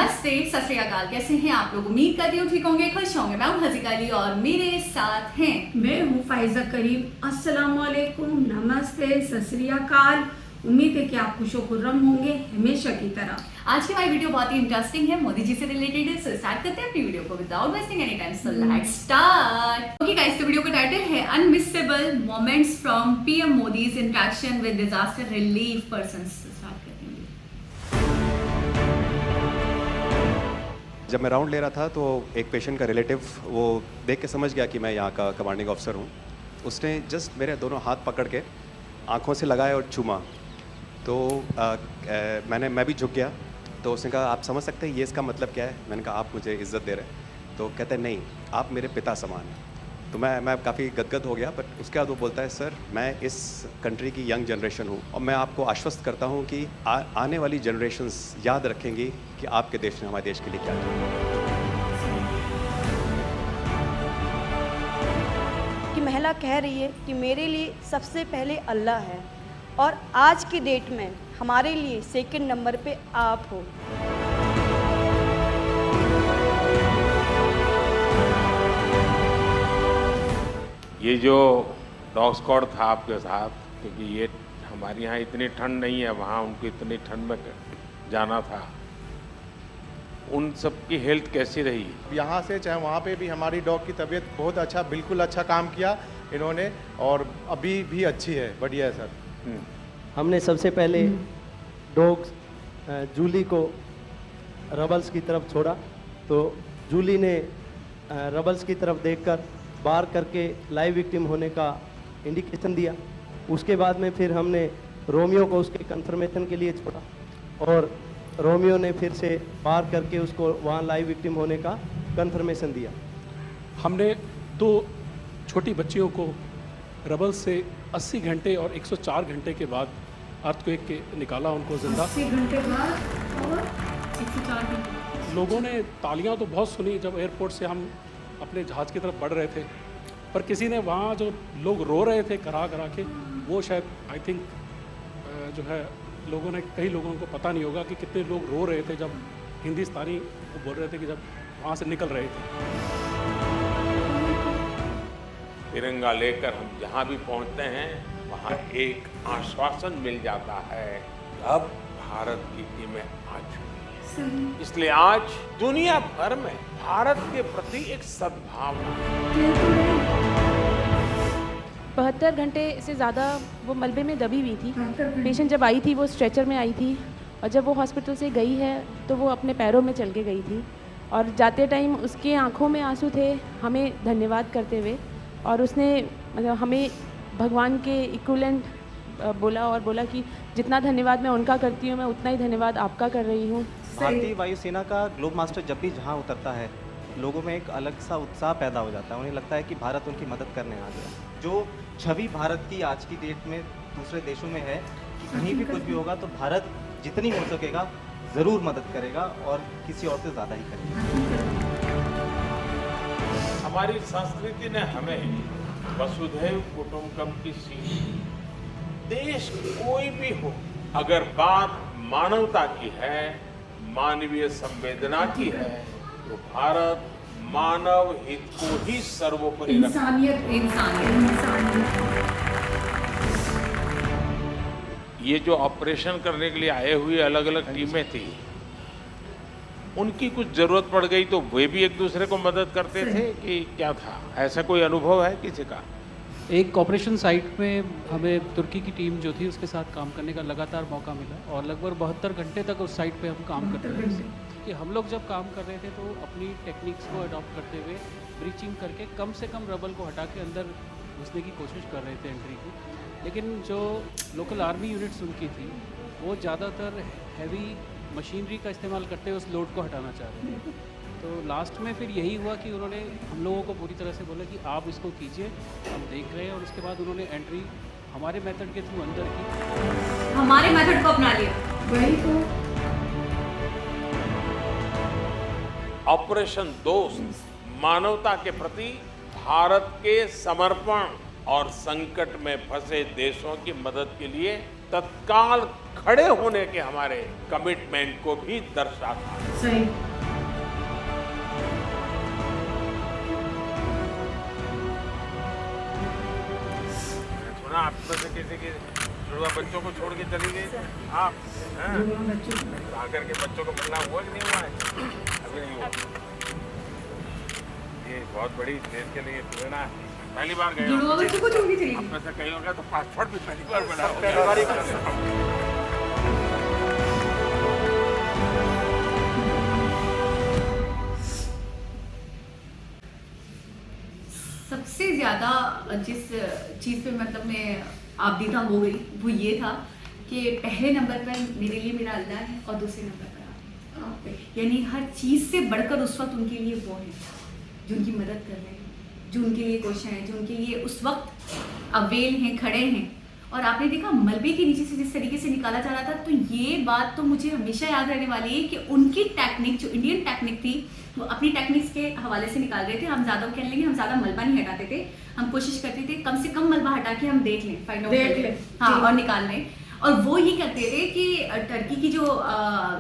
नमस्ते, सत श्री अकाल। कैसे हैं आप लोग? उम्मीद करती हूँ ठीक होंगे, खुश होंगे। मैं हूँ हज़ीका अली और मेरे साथ हैं मैं हूँ फाइजा करीम। अस्सलाम वालेकुम, नमस्ते, सत श्री अकाल। उम्मीद है कि आप खुश खुर्रम होंगे हमेशा की तरह। आज की हमारी वीडियो बहुत ही इंटरेस्टिंग है, मोदी जी से रिलेटेड है। सो स्टार्ट करते हैं अपनी वीडियो को without wasting any time. So let's start. Okay guys, तो वीडियो का टाइटल है unmissable moments from PM Modi's interaction with disaster relief persons. Start करते हैं। जब मैं राउंड ले रहा था तो एक पेशेंट का रिलेटिव वो देख के समझ गया कि मैं यहाँ का कमांडिंग ऑफिसर हूँ। उसने जस्ट मेरे दोनों हाथ पकड़ के आँखों से लगाया और चूमा। तो मैं भी झुक गया। तो उसने कहा आप समझ सकते हैं ये इसका मतलब क्या है? मैंने कहा आप मुझे इज़्ज़त दे रहे हैं। तो कहते हैं नहीं, आप मेरे पिता समान हैं। तो मैं काफ़ी गदगद हो गया। बट उसके बाद वो बोलता है सर मैं इस कंट्री की यंग जनरेशन हूँ और मैं आपको आश्वस्त करता हूँ कि आने वाली जनरेशन्स याद रखेंगी कि आपके देश ने हमारे देश के लिए क्या किया। कि महिला कह रही है कि मेरे लिए सबसे पहले अल्लाह है और आज की डेट में हमारे लिए सेकंड नंबर पे आप हो। ये जो डॉग स्क्वाड था आपके साथ, क्योंकि ये हमारे यहाँ इतनी ठंड नहीं है, वहाँ उनको इतनी ठंड में जाना था, उन सब की हेल्थ कैसी रही? यहाँ से चाहे वहाँ पे भी हमारी डॉग की तबीयत बहुत अच्छा, बिल्कुल अच्छा काम किया इन्होंने और अभी भी अच्छी है, बढ़िया है सर। हमने सबसे पहले डॉग जूली को रबल्स की तरफ छोड़ा तो जूली ने रबल्स की तरफ देखकर बार करके लाइव विक्टिम होने का इंडिकेशन दिया। उसके बाद में फिर हमने रोमियो को उसके कंफर्मेशन के लिए छोड़ा और रोमियो ने फिर से बार करके उसको वहाँ लाइव विक्टिम होने का कंफर्मेशन दिया। हमने दो छोटी बच्चियों को रबल से 80 घंटे और 104 घंटे के बाद अर्थक्वेक के निकाला, उनको जिंदा। 80 घंटे बाद और 104 घंटे। लोगों ने तालियां तो बहुत सुनी जब एयरपोर्ट से हम अपने जहाज़ की तरफ बढ़ रहे थे, पर किसी ने वहाँ जो लोग रो रहे थे करा के, वो शायद आई थिंक जो है लोगों ने, कई लोगों को पता नहीं होगा कि कितने लोग रो रहे थे जब हिंदुस्तानी बोल रहे थे कि जब वहाँ से निकल रहे थे। तिरंगा लेकर हम जहाँ भी पहुँचते हैं वहाँ एक आश्वासन मिल जाता है कि अब भारत की टीमें आ चुकी हैं। इसलिए आज दुनिया भर में भारत के प्रति एक सद्भावना। 72 घंटे से ज़्यादा वो मलबे में दबी हुई थी। पेशेंट जब आई थी वो स्ट्रेचर में आई थी और जब वो हॉस्पिटल से गई है तो वो अपने पैरों में चल के गई थी और जाते टाइम उसके आंखों में आंसू थे हमें धन्यवाद करते हुए, और उसने मतलब हमें भगवान के इक्विवेलेंट बोला और बोला कि जितना धन्यवाद मैं उनका करती हूँ मैं उतना ही धन्यवाद आपका कर रही हूँ। भारतीय वायुसेना का ग्लोब मास्टर जब भी जहाँ उतरता है लोगों में एक अलग सा उत्साह पैदा हो जाता है। उन्हें लगता है कि भारत उनकी मदद करने आ गया। जो छवि भारत की आज की डेट में दूसरे देशों में है कि कहीं भी कुछ भी होगा तो भारत जितनी हो सकेगा ज़रूर मदद करेगा और किसी और से ज़्यादा ही करेगा। हमारी संस्कृति ने हमें वसुधैव कुटुंबकम की सीख। देश कोई भी हो, अगर बात मानवता की है, मानवीय संवेदना की है, तो भारत मानव हित को ही सर्वोपरि रखता है। इंसानियत। ये जो ऑपरेशन करने के लिए आए हुए अलग अलग टीमें थी, उनकी कुछ जरूरत पड़ गई तो वे भी एक दूसरे को मदद करते थे कि क्या था? ऐसा कोई अनुभव है किसी का? एक ऑपरेशन साइट में हमें तुर्की की टीम जो थी उसके साथ काम करने का लगातार मौका मिला और लगभग 72 घंटे तक उस साइट पे हम काम कर रहे थे। कि हम लोग जब काम कर रहे थे तो अपनी टेक्निक्स को अडॉप्ट करते हुए ब्रीचिंग करके कम से कम रबल को हटा के अंदर घुसने की कोशिश कर रहे थे एंट्री की। लेकिन जो लोकल आर्मी यूनिट्स उनकी थी वो ज़्यादातर हैवी मशीनरी का इस्तेमाल करते हुए उस लोड को हटाना चाह रहे थे। तो लास्ट में फिर यही हुआ कि उन्होंने हम लोगों को पूरी तरह से बोला कि आप इसको कीजिए, हम देख रहे हैं, और उसके बाद उन्होंने एंट्री हमारे मेथड के थ्रू अंदर की, हमारे मेथड को अपना लिया। वही तो ऑपरेशन दोस्त मानवता के प्रति भारत के समर्पण और संकट में फंसे देशों की मदद के लिए तत्काल खड़े होने के हमारे कमिटमेंट को भी दर्शाता है। सही। सुना आप में से किसी के जुड़वा बच्चों को छोड़ के चली गई आप, हैं? आकर के बच्चों को मिलना हुआ कि नहीं हुआ है? अभी नहीं हुआ। ये बहुत बड़ी देश के लिए प्रेरणा है। पहली बार गए जुड़वा बच्चों को छोड़ के चली गई। में से कई होगा तो पासपोर्ट भी पहली बार बना होगा। सबसे ज्यादा जिस चीज़ पे मतलब मैं आबदीदा हो गई वो ये था कि पहले नंबर पर मेरे लिए मेरा अल्लाह है और दूसरे नंबर पर आप है। यानी हर चीज़ से बढ़कर उस वक्त उनके लिए वो है जो उनकी मदद कर रहे हैं, जो उनके लिए खुश हैं, जो उनके लिए उस वक्त अवेल हैं, खड़े हैं। और आपने देखा मलबे के नीचे से जिस तरीके से निकाला जा रहा था, तो ये बात तो मुझे हमेशा याद रहने वाली है कि उनकी टेक्निक जो इंडियन टेक्निक थी वो अपनी टेक्निक्स के हवाले से निकाल रहे थे। हम ज़्यादा कह लेंगे, हम ज़्यादा मलबा नहीं हटाते थे, हम कोशिश करते थे कम से कम मलबा हटा के हम देख लें, फाइंड आउट कर लें, हाँ, और निकाल लें। और वो ये करते थे कि टर्की की जो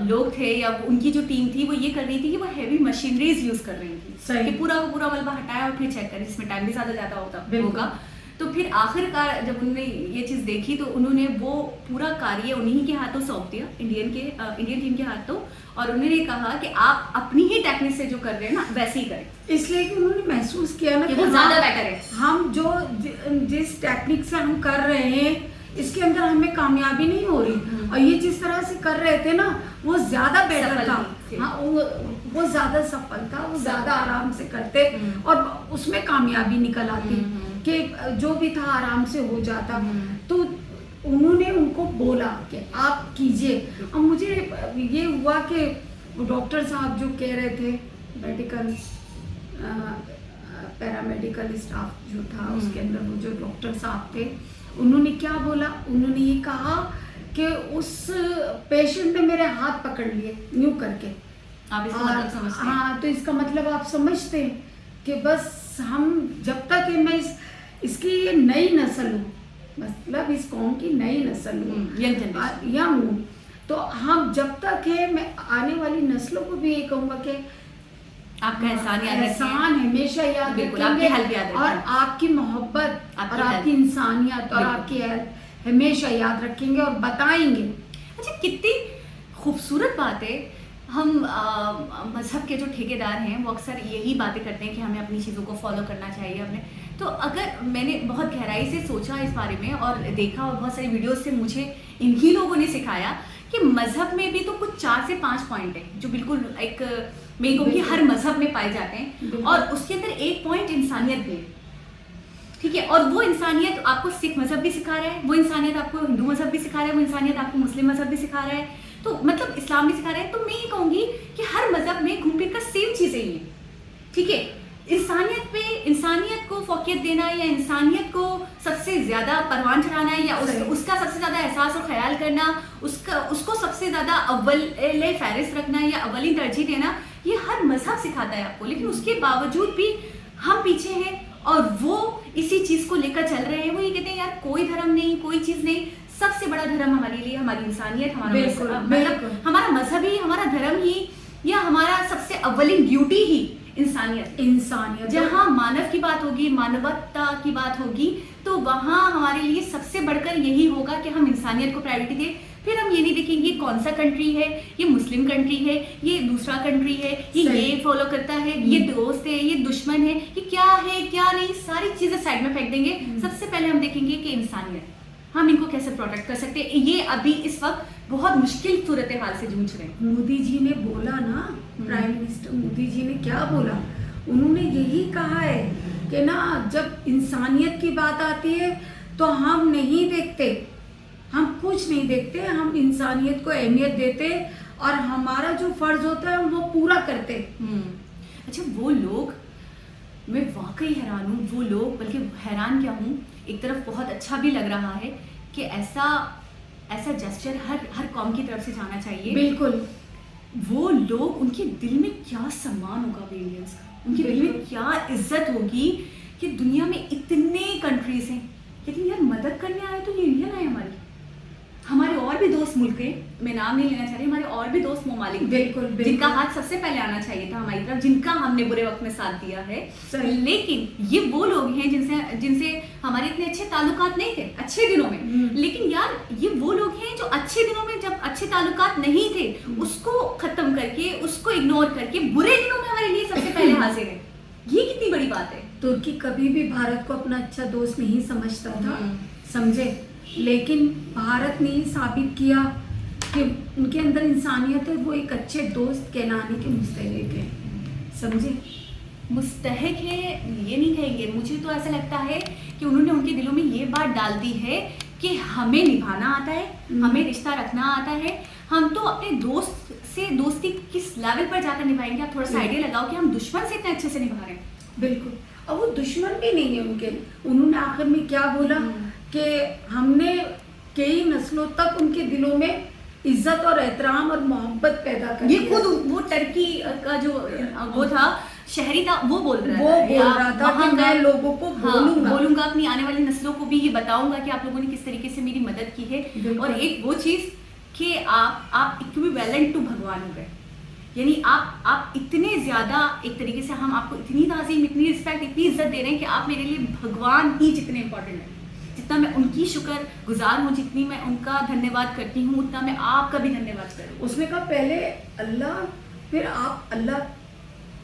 लोग थे या उनकी जो टीम थी वो ये कर रही थी कि वो हैवी मशीनरीज यूज़ कर रही थी कि पूरा का पूरा मलबा हटाया और फिर चेक करें, जिसमें टाइम भी ज़्यादा ज़्यादा होगा। तो फिर आखिरकार जब उन्होंने ये चीज़ देखी तो उन्होंने वो पूरा कार्य उन्हीं के हाथों सौंप दिया, इंडियन टीम के हाथों, और उन्होंने कहा कि आप अपनी ही टेक्निक से जो कर रहे हैं ना वैसे ही करें, इसलिए कि उन्होंने महसूस किया ना कि वो ज़्यादा बेटर है। हम जो जिस टेक्निक से हम कर रहे हैं इसके अंदर हमें कामयाबी नहीं हो रही, और ये जिस तरह से कर रहे थे ना वो ज्यादा बेटर था। हाँ, वो ज्यादा सफल था, वो ज्यादा आराम से करते और उसमें कामयाबी निकल आती कि जो भी था आराम से हो जाता। तो उन्होंने उनको बोला कि आप कीजिए। और मुझे ये हुआ कि डॉक्टर साहब जो कह रहे थे, मेडिकल पैरामेडिकल स्टाफ जो था उसके अंदर वो जो डॉक्टर साहब थे, उन्होंने क्या बोला, उन्होंने ये कहा कि उस पेशेंट ने मेरे हाथ पकड़ लिए यूं करके। आप इसका मतलब समझते हैं? हाँ, तो इसका मतलब आप समझते हैं कि बस हम जब तक मैं इसकी ये नई नस्ल हूँ, मतलब इस कौम की नई नस्ल हूँ, यंग हूँ, तो हम जब तक है मैं आने वाली नस्लों को भी ये कहूँगा कि आपका एहसान हमेशा याद रखेंगे और आपकी मोहब्बत और आपकी इंसानियत और आपकी हमेशा याद रखेंगे और बताएंगे। अच्छा, कितनी खूबसूरत बात है। हम मज़हब के जो ठेकेदार हैं वो अक्सर यही बातें करते हैं कि हमें अपनी चीज़ों को फॉलो करना चाहिए अपने। तो अगर मैंने बहुत गहराई से सोचा इस बारे में और देखा और बहुत सारी वीडियोस से मुझे इन्हीं लोगों ने सिखाया कि मज़हब में भी तो कुछ 4 से 5 पॉइंट है जो बिल्कुल एक मैं कहूँगी हर मज़हब में पाए जाते हैं, और उसके अंदर एक पॉइंट इंसानियत भी है, ठीक है। और वो इंसानियत आपको सिख मज़हब भी सिखा रहा है, वो इंसानियत आपको हिंदू मज़हब भी सिखा रहा है, वो इंसानियत आपको मुस्लिम मज़हब भी सिखा रहा है, तो मतलब इस्लाम भी सिखा रहा है। तो मैं ये कहूँगी कि हर मज़हब में घूम फिर कर सेम चीज़ें ही हैं, ठीक है। इंसानियत को फोकियत देना या इंसानियत को सबसे ज़्यादा परवान चढ़ाना या उसका सबसे ज़्यादा एहसास और ख्याल करना, उसको सबसे ज़्यादा अव्वल फहरिस्त रखना या अव्वली तरजीह देना, ये हर मज़हब सिखाता है आपको। लेकिन उसके बावजूद भी हम पीछे हैं और वो इसी चीज़ को लेकर चल रहे हैं। वो ये कहते हैं यार कोई धर्म नहीं, कोई चीज़ नहीं, सबसे बड़ा धर्म हमारे लिए हमारी इंसानियत, मतलब हमारा मजहब ही, हमारा धर्म ही, या हमारा सबसे अव्वली ड्यूटी ही इंसानियत। जहाँ मानव की बात होगी, मानवता की बात होगी, तो वहाँ हमारे लिए सबसे बढ़कर यही होगा कि हम इंसानियत को प्रायोरिटी दें। फिर हम ये नहीं देखेंगे कौन सा कंट्री है, ये मुस्लिम कंट्री है, ये दूसरा कंट्री है, ये फॉलो करता है, ये दोस्त है, ये दुश्मन है, ये क्या है क्या नहीं, सारी चीज़ें साइड में फेंक देंगे। सबसे पहले हम देखेंगे कि इंसानियत, हम इनको कैसे प्रोटेक्ट कर सकते हैं। ये अभी इस वक्त बहुत मुश्किल सूरत हाल से जूझ रहे हैं। मोदी जी ने बोला ना, प्राइम मिनिस्टर मोदी जी ने क्या बोला, उन्होंने यही कहा है कि ना जब इंसानियत की बात आती है तो हम नहीं देखते, हम कुछ नहीं देखते, हम इंसानियत को अहमियत देते और हमारा जो फर्ज होता है वो पूरा करते। अच्छा, वो लोग, मैं वाकई हैरान हूँ, वो लोग, बल्कि हैरान क्या हूँ, एक तरफ बहुत अच्छा भी लग रहा है कि ऐसा जेस्चर हर कौम की तरफ से जाना चाहिए। बिल्कुल। वो लोग, उनके दिल में क्या सम्मान होगा इंडियंस का, उनके दिल में क्या इज्जत होगी कि दुनिया में इतने कंट्रीज हैं, लेकिन यार मदद करने आए तो ये इंडियन आए हमारी, और भी दोस्त मुल्क हैं, मैं नाम नहीं लेना चाह रही, हमारे और भी दोस्त ममालिक थे, बिल्कुल, बिल्कुल। जिनका हाथ सबसे पहले आना चाहिए था हमारी तरफ, जिनका हमने बुरे वक्त में साथ दिया है। सही। लेकिन ये वो लोग हैं जिनसे हमारे इतने अच्छे ताल्लुकात नहीं थे अच्छे दिनों में, लेकिन यार ये वो लोग हैं जो अच्छे दिनों में जब अच्छे ताल्लुकात नहीं थे उसको खत्म करके, उसको इग्नोर करके बुरे दिनों में हमारे लिए सबसे पहले हाजिर है। ये कितनी बड़ी बात है। तुर्की कभी भी भारत को अपना अच्छा दोस्त नहीं समझता था, समझे, लेकिन भारत ने ही साबित किया कि उनके अंदर इंसानियत है, वो एक अच्छे दोस्त कहलाने के मुस्तहिक है, समझे। मुस्तहिक है ये नहीं कहेंगे, मुझे तो ऐसा लगता है कि उन्होंने उनके दिलों में ये बात डाल दी है कि हमें निभाना आता है, हमें रिश्ता रखना आता है, हम तो अपने दोस्त से दोस्ती किस लेवल पर जाकर निभाएंगे। आप थोड़ा सा आइडिया लगाओ कि हम दुश्मन से इतने अच्छे से निभा रहे हैं। बिल्कुल, और वो दुश्मन भी नहीं है उनके। उन्होंने आखिर में क्या बोला कि हमने कई नस्लों तक उनके दिलों में इज्जत और एहतराम और मोहब्बत पैदा कर ये दिया। खुद वो टर्की का जो वो था शहरी था वो बोल रहा था कि मैं लोगों को बोलूंगा अपनी आने वाली नस्लों को भी ये बताऊंगा कि आप लोगों ने किस तरीके से मेरी मदद की है। और एक वो चीज कि आप इक्विवेलेंट टू भगवान हो गए, यानी आप इतने ज्यादा एक तरीके से हम आपको इतनी ताज़ीम, इतनी रिस्पेक्ट, इतनी इज्जत दे रहे हैं कि आप मेरे लिए भगवान ही जितने इंपॉर्टेंट हैं। जितना मैं उनकी शुक्र गुजार हूँ, जितनी मैं उनका धन्यवाद करती हूँ, उतना मैं आपका भी धन्यवाद करूँ। उसने कहा पहले अल्लाह, फिर आप, अल्लाह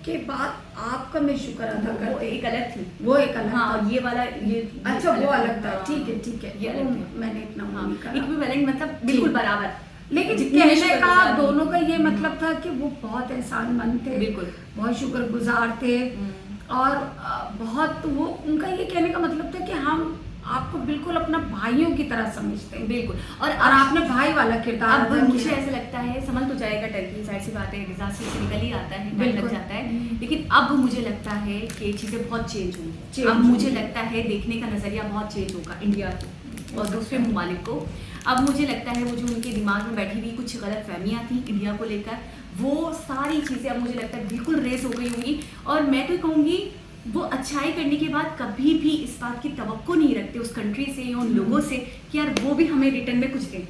के बाद आपका मैं शुक्र अदा करती। वो एक अलग थी, वो एक अलग हाँ, था। ये वाला ये अच्छा वो अलग था, हाँ, ठीक है ये अलग था। मैंने इतना हाँ, नहीं कहा। इक्विवेलेंट मतलब बिल्कुल बराबर। लेकिन जितनी कहने शुक्रगुजार का थी। दोनों का ये मतलब था कि वो बहुत एहसानमंद थे, बिल्कुल बहुत शुक्रगुजार थे, और बहुत वो उनका ये कहने का मतलब था कि हम आपको बिल्कुल अपना भाइयों की तरह समझते हैं। बिल्कुल। और आपने भाई वाला किरदार अब अदा मुझे किया। ऐसा लगता है समझ तो जाएगा टर्की, जाहिर सी बात है, डिजास्टर से निकल ही आता है, टाइम लग बिल्कुल। जाता है, लेकिन अब मुझे लगता है कि चीज़ें बहुत चेंज हुई। अब होंगी। मुझे लगता है देखने का नज़रिया बहुत चेंज होगा इंडिया को और दूसरे ममालिक को। अब मुझे लगता है वो जो उनके दिमाग में बैठी हुई कुछ गलत फहमियाँ थी इंडिया को लेकर, वो सारी चीज़ें अब मुझे लगता है बिल्कुल रेस हो गई होंगी। और मैं तो कहूँगी वो अच्छाई करने के बाद कभी भी इस बात की तवक्को नहीं रखते उस कंट्री से या उन लोगों से कि यार वो भी हमें रिटर्न में कुछ दें,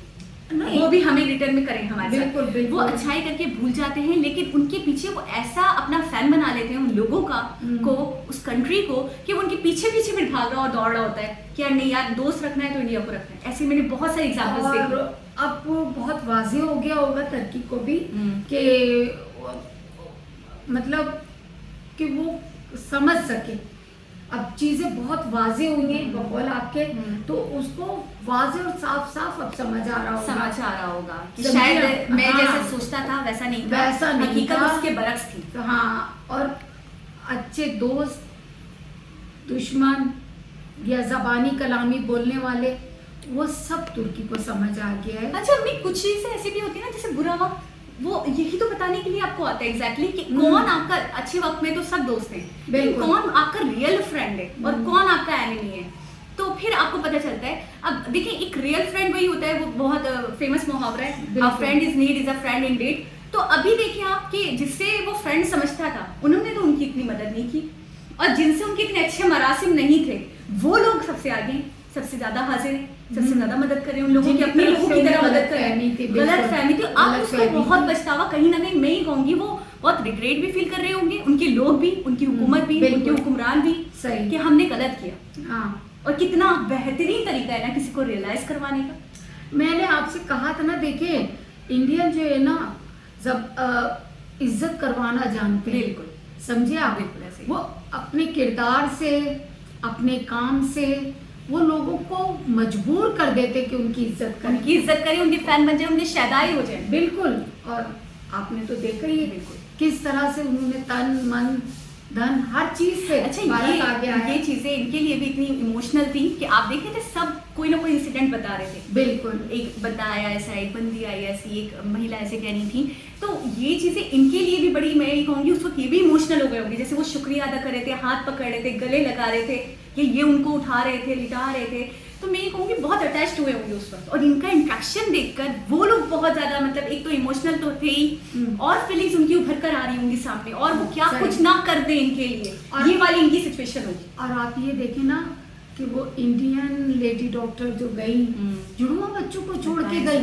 वो भी हमें रिटर्न में करें हमारे साथ। बिल्कुल, बिल्कुल। वो अच्छाई करके भूल जाते हैं, लेकिन उनके पीछे वो ऐसा अपना फैन बना लेते हैं उन लोगों का को, उस कंट्री को, कि वो उनके पीछे पीछे फिर भाग रहा और दौड़ रहा होता है कि यार नहीं यार दोस्त रखना है तो इंडिया को रखना है। ऐसे मैंने बहुत सारे एग्जाम्पल्स देखे। अब बहुत वाज़ेह हो गया होगा टर्की को भी कि मतलब कि वो समझ सके। अब चीजें बहुत वाज़ेह हुई हैं बकौल आपके, तो उसको वाज़ेह और साफ साफ अब समझ आ रहा होगा कि शायद मैं हाँ, जैसा सोचता था वैसा नहीं था, वैसा नहीं हकीकत था। उसके बरक्स थी। तो हाँ, और अच्छे दोस्त, दुश्मन या ज़बानी कलामी बोलने वाले, वो सब तुर्की को समझ आ गया है। अच्छा अम्मी, कुछ चीजें ऐसी भी होती है ना, जैसे बुरा वक्त, वो यही तो बताने के लिए आपको आता है एग्जैक्टली कि कौन आपका अच्छे वक्त में तो सब दोस्त हैं, लेकिन कौन आपका रियल फ्रेंड है और कौन आपका एनिमी है, तो फिर आपको पता चलता है। अब देखिए एक रियल फ्रेंड वही होता है, वो बहुत फेमस मुहावरा है, a friend is need is a friend in date. तो अभी देखिए आप कि जिससे वो फ्रेंड समझता था उन्होंने तो उनकी इतनी मदद नहीं की, और जिनसे उनके इतने अच्छे मरासिम नहीं थे वो लोग सबसे आगे हैं, सबसे ज्यादा हाजिर हैं, सबसे ज्यादा मदद करें उन लोगों की, अपने लोगों की तरह मदद करें। गलत फहमी थी, अब उसको बहुत पछतावा कहीं ना कहीं मैं ही कहूंगी, वो बहुत रिग्रेट भी फील कर रहे होंगे, उनके लोग भी, उनकी हुकूमत भी, उनके हुक्मरान भी, कि हमने गलत किया। हाँ, और कितना बेहतरीन तरीका है ना किसी को रियलाइज करवाने का। मैंने आपसे कहा था ना, देखिए इंडियन जो है ना जब इज्जत करवाना जानते हैं, बिल्कुल समझे आप, बिल्कुल ऐसे ही। वो अपने किरदार से, अपने काम से वो लोगों को मजबूर कर देते कि उनकी इज्जत करें, उनकी इज्जत करें, उनके फैन बन जाए, उनके शैदाई हो जाए। बिल्कुल। और आपने तो देखा ही है किस तरह से उन्होंने तन मन धन हर चीज से अच्छा भारत आ गया है। ये चीजें इनके लिए भी इतनी इमोशनल थी कि आप देख रहे थे सब कोई ना कोई इंसिडेंट बता रहे थे। बिल्कुल, एक बंदा आया ऐसा, एक बंदी आई ऐसी, एक महिला ऐसे कह रही थी, तो ये चीजें इनके लिए भी बड़ी, मैं ये कहूँगी उस वक्त ये भी इमोशनल हो गए होंगे, जैसे वो शुक्रिया अदा कर रहे थे, हाथ पकड़ रहे थे, गले लगा रहे थे, कि ये उनको उठा रहे थे, लिटा रहे थे, तो मैं ये कहूँगी बहुत अटैच्ड हुए होंगे उस वक्त। और इनका इंट्रैक्शन देखकर वो लोग बहुत ज्यादा, मतलब एक तो इमोशनल तो थे ही, और फीलिंग्स उनकी उभर कर आ रही होंगी सामने, और वो क्या कुछ ना कर दे इनके लिए, ये वाली इनकी सिचुएशन होगी। और आप ये देखें ना कि वो इंडियन लेडी डॉक्टर जो गई, जुड़वा बच्चों को छोड़ के गई,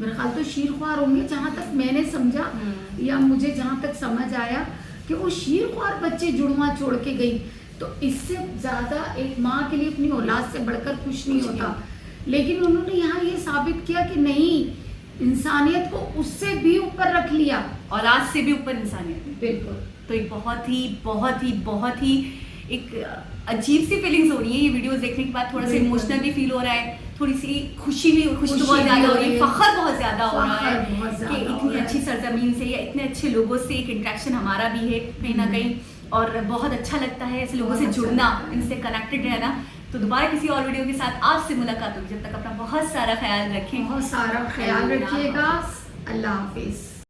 मेरे ख्याल तो शीरख्वार होंगे, जहाँ तक मैंने समझा या मुझे जहाँ तक समझ आया कि वो शीरख्वार बच्चे जुड़वा छोड़ के गई। तो इससे ज़्यादा एक माँ के लिए अपनी औलाद से बढ़कर कुछ नहीं होता। लेकिन उन्होंने यहाँ ये साबित किया कि नहीं, इंसानियत को उससे भी ऊपर रख लिया, औलाद से भी ऊपर इंसानियत। बिल्कुल। तो एक बहुत ही एक अजीब सी फीलिंग्स हो रही है ये वीडियोस देखने के बाद। थोड़ा सा इमोशनल भी फील हो रहा है, थोड़ी सी खुशी भी तो बहुत ज़्यादा हो रही है, फखर बहुत ज़्यादा हो रहा है कि इतनी अच्छी सरजमीन से या इतने अच्छे लोगों से एक इंटरेक्शन हमारा भी है कहीं ना कहीं, और बहुत अच्छा लगता है ऐसे लोगों से जुड़ना, इनसे कनेक्टेड रहना। तो दोबारा किसी और वीडियो के साथ आपसे मुलाकात होगी, जब तक अपना बहुत सारा ख्याल रखें। बहुत सारा ख्याल रखिएगा। अल्लाह हाफिज़।